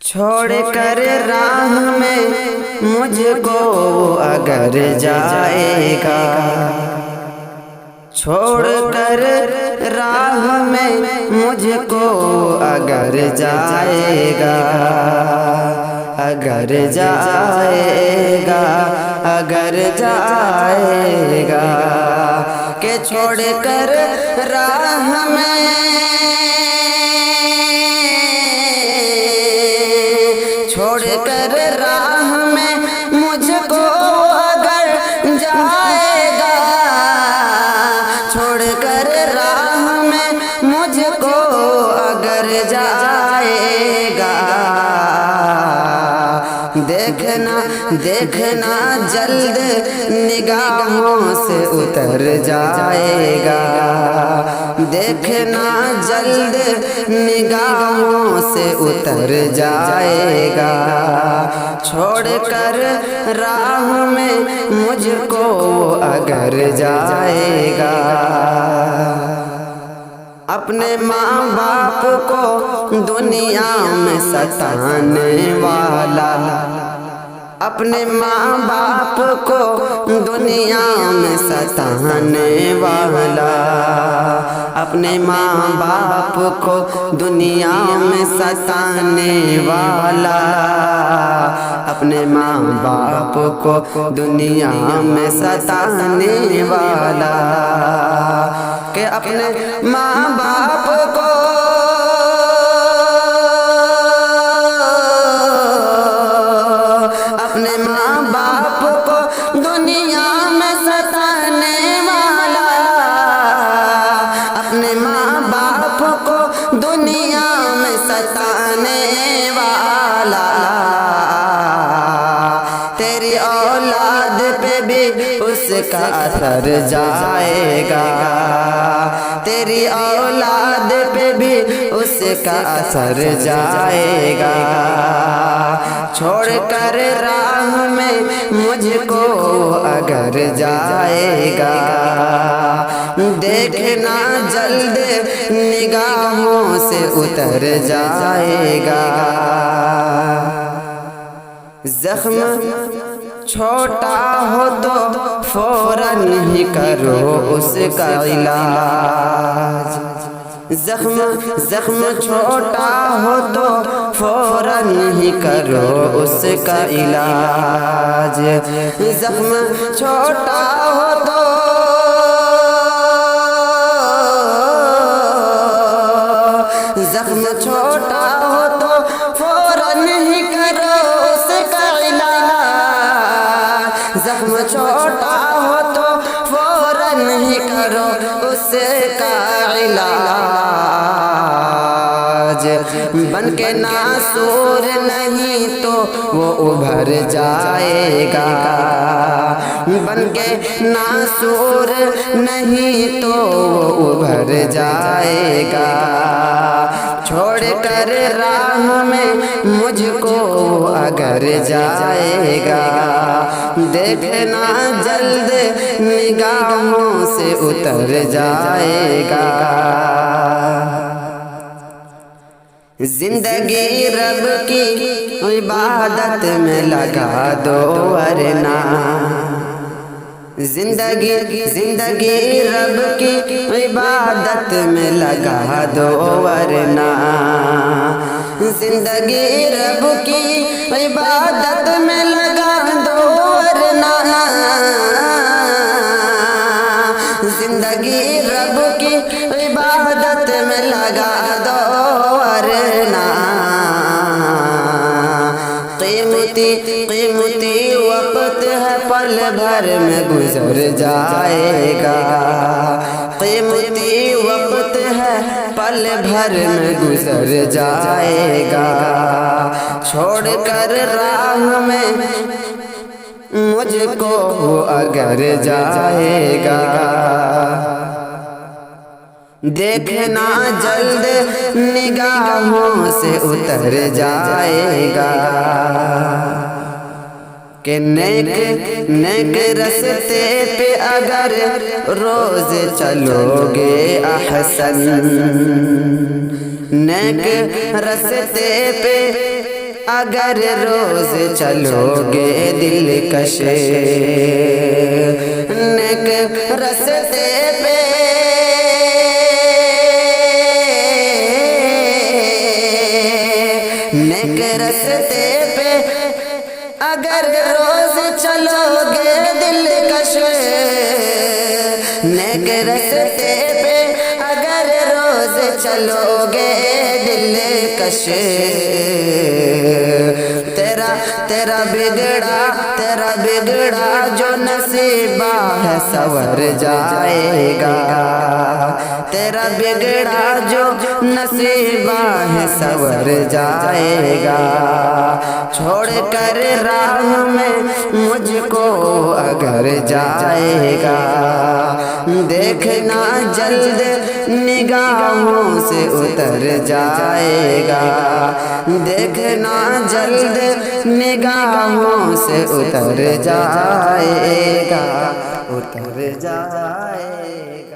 چھوڑ کر راہ میں مجھ کو اگر جائے گا، چھوڑ کر راہ میں مجھ کو اگر جائے گا، اگر جائے گا، اگر جائے گا، کہ چھوڑ کر راہ میں چھوڑ کر راہ میں مجھ کو اگر جائے گا، چھوڑ کر راہ میں مجھ کو اگر جائے گا، دیکھنا دیکھنا جلد نگاہوں سے اتر جائے گا، دیکھنا جلد نگاہوں سے اتر جائے گا، چھوڑ کر راہ میں مجھ کو اگر جائے گا۔ اپنے ماں باپ کو دنیا میں ستانے والا، اپنے ماں باپ کو دنیا میں ستانے والا، اپنے ماں باپ کو دنیا میں ستانے والا، اپنے ماں باپ کو دنیا میں ستانے والا، کہ اپنے ماں باپ کو اپنے ماں باپ کو دنیا میں ستانے والا، اپنے ماں باپ کو دنیا میں ستانے والا، تیری اولاد پہ بھی اس کا اثر جائے گا، تیری اولاد پہ بھی اس کا اثر جائے گا، چھوڑ کر راہ میں مجھ کو اگر جائے گا، دیکھنا جلد نگاہوں سے اتر جائے گا، زخم چھوٹا ہو تو فوراً ہی کرو اس کا علاج، زخم چھوٹا ہو تو فوراً ہی کرو اس کا علاج، زخم چھوٹا ہو تو زخم چھوٹا ہو تو فوراً ہی کرو اس کا علاج، زخم چھوٹا ہو تو فوراً ہی کرو اس کا علاج، بن کے ناسور نہیں تو وہ ابھر جائے گا، بن کے ناسور نہیں تو وہ ابھر جائے گا، چھوڑ کر راہ میں مجھ کو اگر جائے گا، دیکھنا جلد نگاہوں سے اتر جائے گا، زندگی رب کی عبادت میں لگا دو ورنہ، زندگی رب کی عبادت میں لگا دو ورنہ، زندگی رب کی عبادت میں لگا دو ورنہ، زندگی رب کی عبادت میں لگا دو ورنہ، قیمتی وقت ہے پل بھر میں گزر جائے گا، قیمتی وقت ہے پل بھر میں گزر جائے گا، چھوڑ کر راہ میں مجھ کو اگر جائے گا، دیکھنا جلد نگاہوں سے اتر جائے گا، کہ نیک رستے پہ اگر روز چلو گے احسن، نیک رستے پہ اگر روز چلو گے دلکش نیک رستے پہ نیک رستے پہ اگر روز چلو گے دلکش نیک رستے پہ اگر روز چلو گے دلکش تیرا بگڑا جو نصیبہ ہے سور جائے گا تیرا بگڑا جو نصیبہ ہے سور جائے گا چھوڑ کر راہ میں مجھ کو اگر جائے گا دیکھنا جلد نگاہوں سے اتر جائے گا دیکھنا جلد نگاہوں سے اتر جائے گا اتر جائے گا